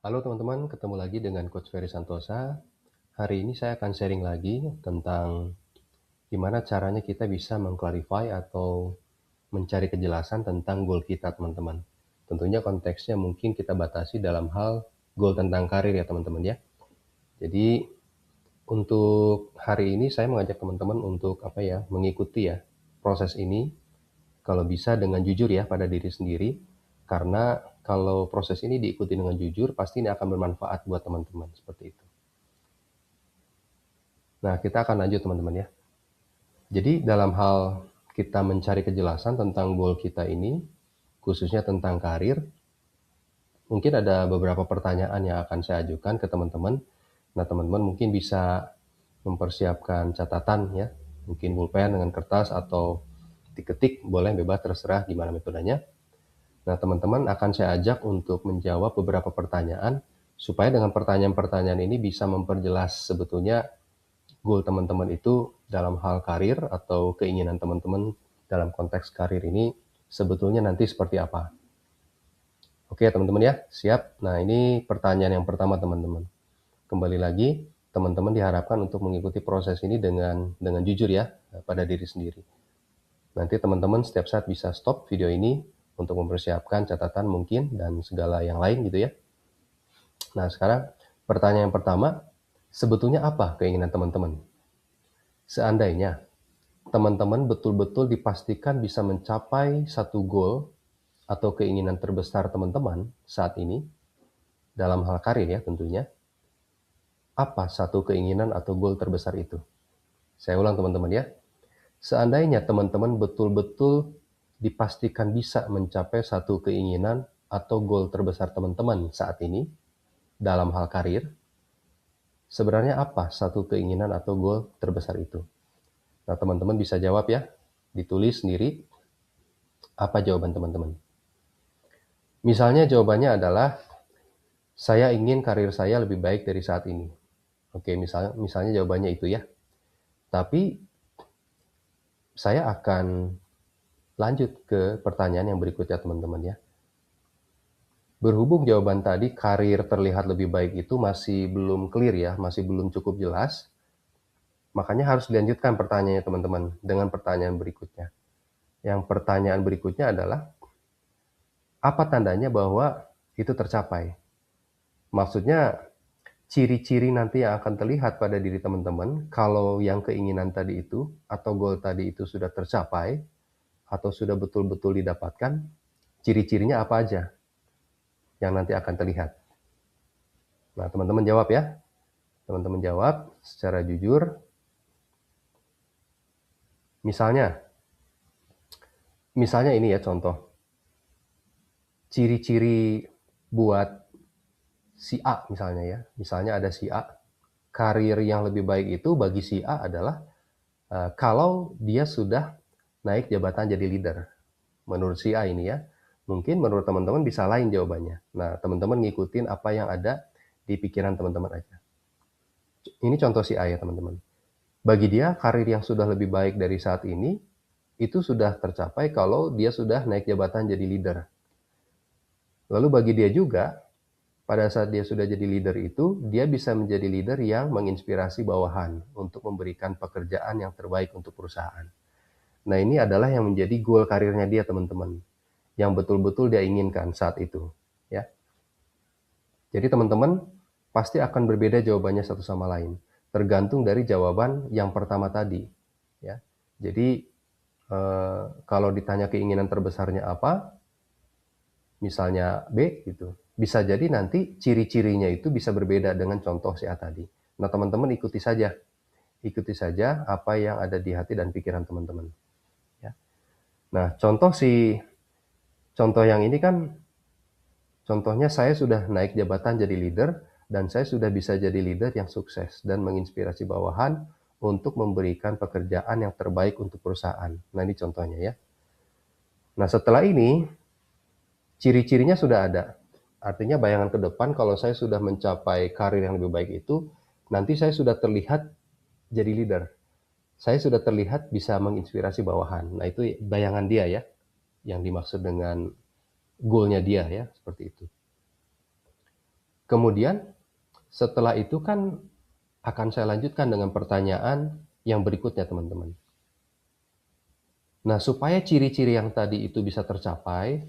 Halo teman-teman, ketemu lagi dengan Coach Ferry Santosa. Hari ini saya akan sharing lagi tentang gimana caranya kita bisa mengclarify atau mencari kejelasan tentang goal kita, teman-teman. Tentunya konteksnya mungkin kita batasi dalam hal goal tentang karir ya, teman-teman ya. Jadi untuk hari ini saya mengajak teman-teman untuk mengikuti ya proses ini kalau bisa dengan jujur ya pada diri sendiri, karena kalau proses ini diikuti dengan jujur, pasti ini akan bermanfaat buat teman-teman, seperti itu. Nah, kita akan lanjut teman-teman ya. Jadi dalam hal kita mencari kejelasan tentang goal kita ini, khususnya tentang karir, mungkin ada beberapa pertanyaan yang akan saya ajukan ke teman-teman. Nah, teman-teman mungkin bisa mempersiapkan catatan ya, mungkin pulpen dengan kertas atau diketik, boleh bebas terserah gimana metodenya. Nah, teman-teman akan saya ajak untuk menjawab beberapa pertanyaan, supaya dengan pertanyaan-pertanyaan ini bisa memperjelas sebetulnya goal teman-teman itu dalam hal karir atau keinginan teman-teman dalam konteks karir ini sebetulnya nanti seperti apa. Oke teman-teman ya, siap? Nah ini pertanyaan yang pertama teman-teman. Kembali lagi, teman-teman diharapkan untuk mengikuti proses ini dengan jujur ya pada diri sendiri. Nanti teman-teman setiap saat bisa stop video ini untuk mempersiapkan catatan mungkin dan segala yang lain gitu ya. Nah sekarang pertanyaan yang pertama, sebetulnya apa keinginan teman-teman? Seandainya teman-teman betul-betul dipastikan bisa mencapai satu goal atau keinginan terbesar teman-teman saat ini, dalam hal karir ya tentunya, apa satu keinginan atau goal terbesar itu? Saya ulang teman-teman ya. Seandainya teman-teman betul-betul dipastikan bisa mencapai satu keinginan atau goal terbesar teman-teman saat ini dalam hal karir, sebenarnya apa satu keinginan atau goal terbesar itu? Nah, teman-teman bisa jawab ya, ditulis sendiri apa jawaban teman-teman. Misalnya jawabannya adalah, saya ingin karir saya lebih baik dari saat ini. Oke, misalnya jawabannya itu ya. Tapi saya akan lanjut ke pertanyaan yang berikutnya teman-teman ya. Berhubung jawaban tadi karir terlihat lebih baik itu masih belum clear ya, masih belum cukup jelas, makanya harus dilanjutkan pertanyaannya teman-teman dengan pertanyaan berikutnya. Yang pertanyaan berikutnya adalah, apa tandanya bahwa itu tercapai? Maksudnya, ciri-ciri nanti yang akan terlihat pada diri teman-teman kalau yang keinginan tadi itu atau goal tadi itu sudah tercapai atau sudah betul-betul didapatkan, ciri-cirinya apa aja yang nanti akan terlihat. Nah, teman-teman jawab ya. Teman-teman jawab secara jujur. Misalnya ini ya contoh. Ciri-ciri buat si A misalnya ya. Misalnya ada si A. Karir yang lebih baik itu bagi si A adalah kalau dia sudah naik jabatan jadi leader. Menurut si A ini ya. Mungkin menurut teman-teman bisa lain jawabannya. Nah, teman-teman ngikutin apa yang ada di pikiran teman-teman aja. Ini contoh si A ya teman-teman. Bagi dia, karir yang sudah lebih baik dari saat ini, itu sudah tercapai kalau dia sudah naik jabatan jadi leader. Lalu bagi dia juga, pada saat dia sudah jadi leader itu, dia bisa menjadi leader yang menginspirasi bawahan untuk memberikan pekerjaan yang terbaik untuk perusahaan. Nah ini adalah yang menjadi goal karirnya dia teman-teman, yang betul-betul dia inginkan saat itu. Ya. Jadi teman-teman pasti akan berbeda jawabannya satu sama lain, tergantung dari jawaban yang pertama tadi. Ya. Jadi kalau ditanya keinginan terbesarnya apa, misalnya B gitu, bisa jadi nanti ciri-cirinya itu bisa berbeda dengan contoh si A tadi. Nah teman-teman ikuti saja apa yang ada di hati dan pikiran teman-teman. Ya. Nah contoh yang ini kan, contohnya saya sudah naik jabatan jadi leader, dan saya sudah bisa jadi leader yang sukses dan menginspirasi bawahan untuk memberikan pekerjaan yang terbaik untuk perusahaan. Nah ini contohnya ya. Nah setelah ini, ciri-cirinya sudah ada. Artinya bayangan ke depan kalau saya sudah mencapai karir yang lebih baik itu, nanti saya sudah terlihat jadi leader. Saya sudah terlihat bisa menginspirasi bawahan. Nah itu bayangan dia ya, yang dimaksud dengan goalnya dia ya, seperti itu. Kemudian setelah itu kan akan saya lanjutkan dengan pertanyaan yang berikutnya, teman-teman. Nah, supaya ciri-ciri yang tadi itu bisa tercapai,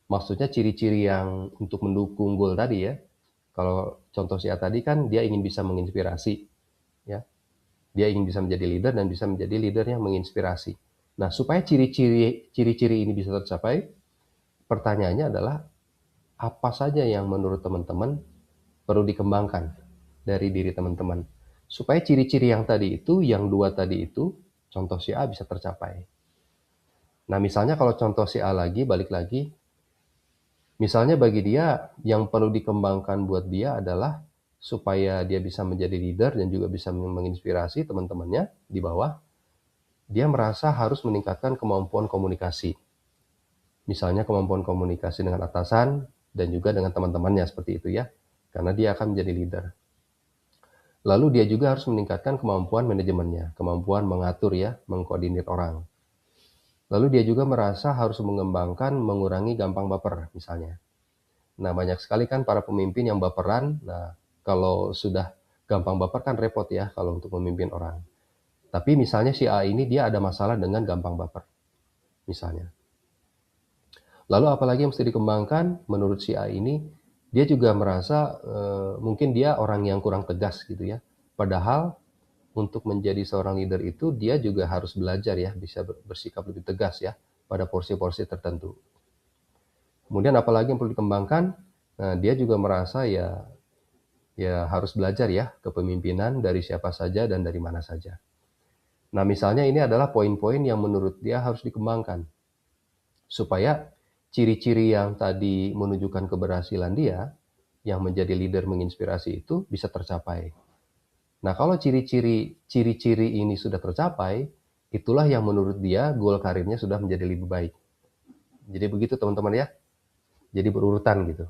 maksudnya ciri-ciri yang untuk mendukung goal tadi ya. Kalau contoh si A tadi kan dia ingin bisa menginspirasi, ya. Dia ingin bisa menjadi leader dan bisa menjadi leader yang menginspirasi. Nah, supaya ciri-ciri ini bisa tercapai, pertanyaannya adalah apa saja yang menurut teman-teman perlu dikembangkan dari diri teman-teman supaya ciri-ciri yang tadi itu, yang dua tadi itu, contoh si A bisa tercapai. Nah, misalnya kalau contoh si A lagi, balik lagi, misalnya bagi dia yang perlu dikembangkan buat dia adalah supaya dia bisa menjadi leader dan juga bisa menginspirasi teman-temannya di bawah, dia merasa harus meningkatkan kemampuan komunikasi. Misalnya kemampuan komunikasi dengan atasan dan juga dengan teman-temannya seperti itu ya, karena dia akan menjadi leader. Lalu dia juga harus meningkatkan kemampuan manajemennya, kemampuan mengatur ya, mengkoordinir orang. Lalu dia juga merasa harus mengembangkan, mengurangi gampang baper misalnya. Nah, banyak sekali kan para pemimpin yang baperan. Nah, kalau sudah gampang baper kan repot ya kalau untuk memimpin orang. Tapi misalnya si A ini dia ada masalah dengan gampang baper, misalnya. Lalu apalagi yang mesti dikembangkan menurut si A ini, dia juga merasa mungkin dia orang yang kurang tegas gitu ya. Padahal untuk menjadi seorang leader itu dia juga harus belajar ya, bisa bersikap lebih tegas ya pada porsi-porsi tertentu. Kemudian apalagi yang perlu dikembangkan, nah dia juga merasa ya harus belajar ya kepemimpinan dari siapa saja dan dari mana saja. Nah, misalnya ini adalah poin-poin yang menurut dia harus dikembangkan supaya ciri-ciri yang tadi menunjukkan keberhasilan dia yang menjadi leader menginspirasi itu bisa tercapai. Nah, kalau ciri-ciri ini sudah tercapai, itulah yang menurut dia goal karirnya sudah menjadi lebih baik. Jadi begitu teman-teman ya. Jadi berurutan gitu.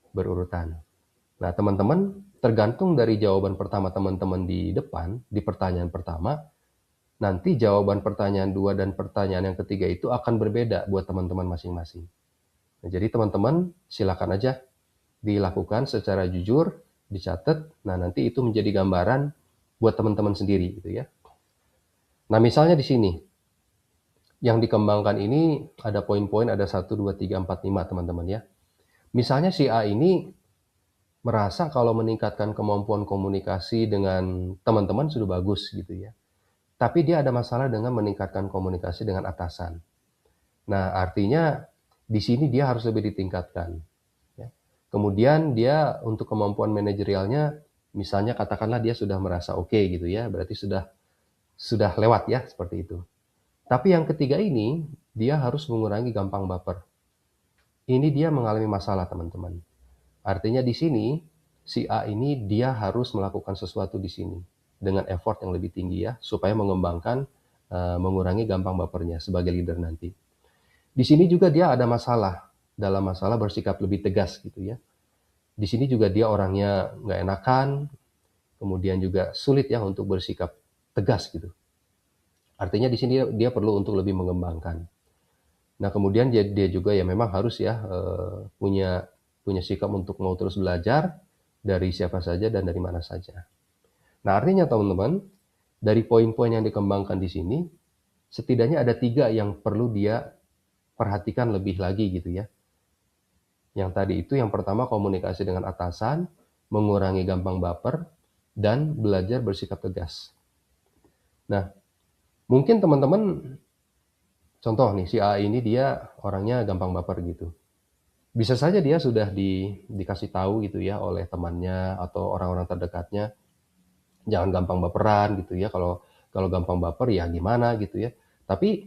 Berurutan. Nah, teman-teman, tergantung dari jawaban pertama teman-teman di depan, di pertanyaan pertama, nanti jawaban pertanyaan 2 dan pertanyaan yang ketiga itu akan berbeda buat teman-teman masing-masing. Nah, jadi teman-teman silakan aja dilakukan secara jujur, dicatat. Nah, nanti itu menjadi gambaran buat teman-teman sendiri gitu ya. Nah, misalnya di sini yang dikembangkan ini ada poin-poin, ada 1, 2, 3, 4, 5 teman-teman ya. Misalnya si A ini merasa kalau meningkatkan kemampuan komunikasi dengan teman-teman sudah bagus gitu ya. Tapi dia ada masalah dengan meningkatkan komunikasi dengan atasan. Nah, artinya di sini dia harus lebih ditingkatkan. Ya. Kemudian dia untuk kemampuan manajerialnya, misalnya katakanlah dia sudah merasa oke gitu ya, berarti sudah lewat ya seperti itu. Tapi yang ketiga ini, dia harus mengurangi gampang baper. Ini dia mengalami masalah teman-teman. Artinya di sini, si A ini dia harus melakukan sesuatu di sini dengan effort yang lebih tinggi ya, supaya mengembangkan, mengurangi gampang bapernya sebagai leader nanti. Di sini juga dia ada masalah, dalam masalah bersikap lebih tegas gitu ya. Di sini juga dia orangnya nggak enakan, kemudian juga sulit ya untuk bersikap tegas gitu. Artinya di sini dia perlu untuk lebih mengembangkan. Nah, kemudian dia juga ya memang harus ya punya sikap untuk mau terus belajar dari siapa saja dan dari mana saja. Nah, artinya teman-teman, dari poin-poin yang dikembangkan di sini, setidaknya ada 3 yang perlu dia perhatikan lebih lagi gitu ya. Yang tadi itu yang pertama komunikasi dengan atasan, mengurangi gampang baper, dan belajar bersikap tegas. Nah, mungkin teman-teman, contoh nih, si A ini dia orangnya gampang baper gitu. Bisa saja dia sudah dikasih tahu gitu ya oleh temannya atau orang-orang terdekatnya, jangan gampang baperan gitu ya, kalau gampang baper ya gimana gitu ya. Tapi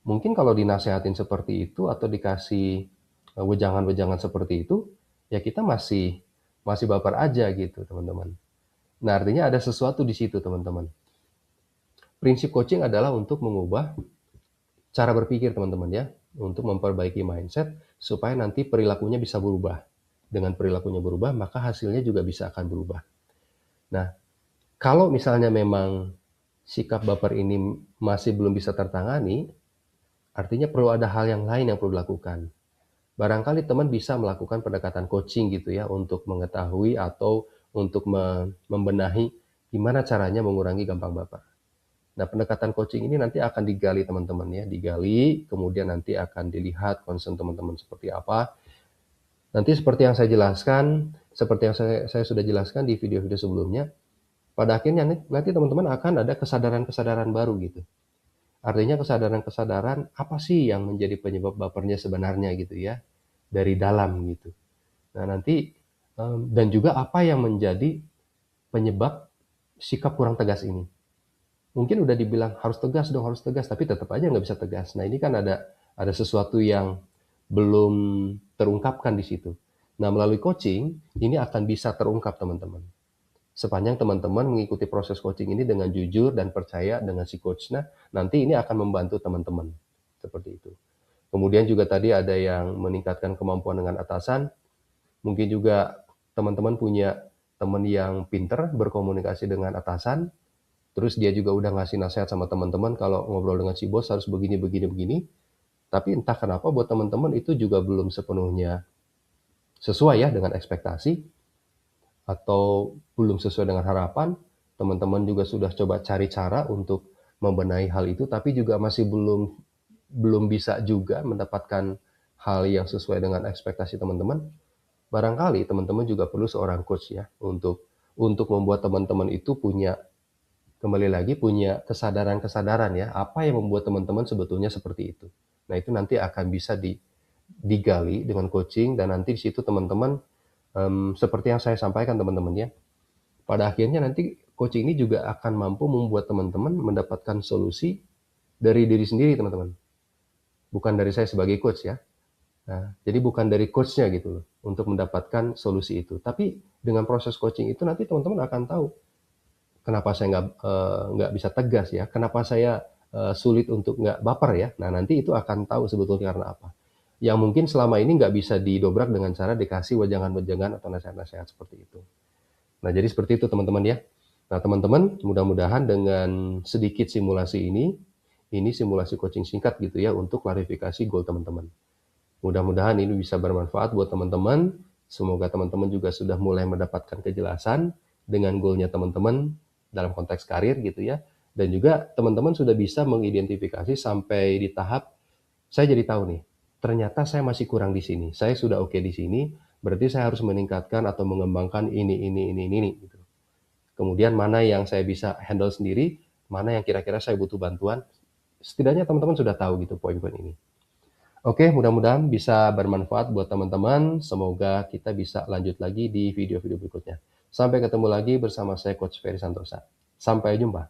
mungkin kalau dinasehatin seperti itu atau dikasih wejangan-wejangan seperti itu, ya kita masih baper aja gitu teman-teman. Nah, artinya ada sesuatu di situ teman-teman. Prinsip coaching adalah untuk mengubah cara berpikir teman-teman ya, untuk memperbaiki mindset supaya nanti perilakunya bisa berubah. Dengan perilakunya berubah, maka hasilnya juga bisa akan berubah. Nah, kalau misalnya memang sikap baper ini masih belum bisa tertangani, artinya perlu ada hal yang lain yang perlu dilakukan. barangkali teman bisa melakukan pendekatan coaching gitu ya, untuk mengetahui atau untuk membenahi gimana caranya mengurangi gampang baper. Nah, pendekatan coaching ini nanti akan digali teman-teman ya, digali, kemudian nanti akan dilihat concern teman-teman seperti apa. Nanti seperti yang saya jelaskan, seperti yang saya sudah jelaskan di video-video sebelumnya, pada akhirnya nanti teman-teman akan ada kesadaran-kesadaran baru gitu. Artinya kesadaran-kesadaran apa sih yang menjadi penyebab bapernya sebenarnya gitu ya, dari dalam gitu. Nah nanti, dan juga apa yang menjadi penyebab sikap kurang tegas ini. Mungkin udah dibilang harus tegas dong, harus tegas, tapi tetap aja nggak bisa tegas. Nah ini kan ada sesuatu yang belum terungkapkan di situ. Nah melalui coaching, ini akan bisa terungkap teman-teman. Sepanjang teman-teman mengikuti proses coaching ini dengan jujur dan percaya dengan si coach-nya, nanti ini akan membantu teman-teman. Seperti itu. Kemudian juga tadi ada yang meningkatkan kemampuan dengan atasan. Mungkin juga teman-teman punya teman yang pinter berkomunikasi dengan atasan, terus dia juga udah ngasih nasihat sama teman-teman kalau ngobrol dengan si bos harus begini, begini, begini. Tapi entah kenapa buat teman-teman itu juga belum sepenuhnya sesuai ya dengan ekspektasi, atau belum sesuai dengan harapan. Teman-teman juga sudah coba cari cara untuk membenahi hal itu, tapi juga masih belum bisa juga mendapatkan hal yang sesuai dengan ekspektasi teman-teman. Barangkali teman-teman juga perlu seorang coach ya, untuk membuat teman-teman itu punya, kembali lagi, punya kesadaran-kesadaran ya, apa yang membuat teman-teman sebetulnya seperti itu. Nah itu nanti akan bisa digali dengan coaching, dan nanti di situ teman-teman, seperti yang saya sampaikan teman-teman ya, pada akhirnya nanti coaching ini juga akan mampu membuat teman-teman mendapatkan solusi dari diri sendiri teman-teman. Bukan dari saya sebagai coach ya. Nah, jadi bukan dari coach-nya gitu loh, untuk mendapatkan solusi itu. Tapi dengan proses coaching itu nanti teman-teman akan tahu, kenapa saya nggak bisa tegas ya, kenapa saya sulit untuk nggak baper ya. Nah nanti itu akan tahu sebetulnya karena apa. Yang mungkin selama ini nggak bisa didobrak dengan cara dikasih wejangan-wejangan atau nasihat-nasihat seperti itu. Nah jadi seperti itu teman-teman ya. Nah teman-teman, mudah-mudahan dengan sedikit simulasi ini simulasi coaching singkat gitu ya, untuk klarifikasi goal teman-teman. Mudah-mudahan ini bisa bermanfaat buat teman-teman. Semoga teman-teman juga sudah mulai mendapatkan kejelasan dengan goalnya teman-teman dalam konteks karir gitu ya. Dan juga teman-teman sudah bisa mengidentifikasi sampai di tahap, saya jadi tahu nih, ternyata saya masih kurang di sini. Saya sudah oke di sini, berarti saya harus meningkatkan atau mengembangkan ini. Gitu. Kemudian mana yang saya bisa handle sendiri, mana yang kira-kira saya butuh bantuan. Setidaknya teman-teman sudah tahu gitu poin-poin ini. Oke, mudah-mudahan bisa bermanfaat buat teman-teman. Semoga kita bisa lanjut lagi di video-video berikutnya. Sampai ketemu lagi bersama saya Coach Ferry Santosa. Sampai jumpa.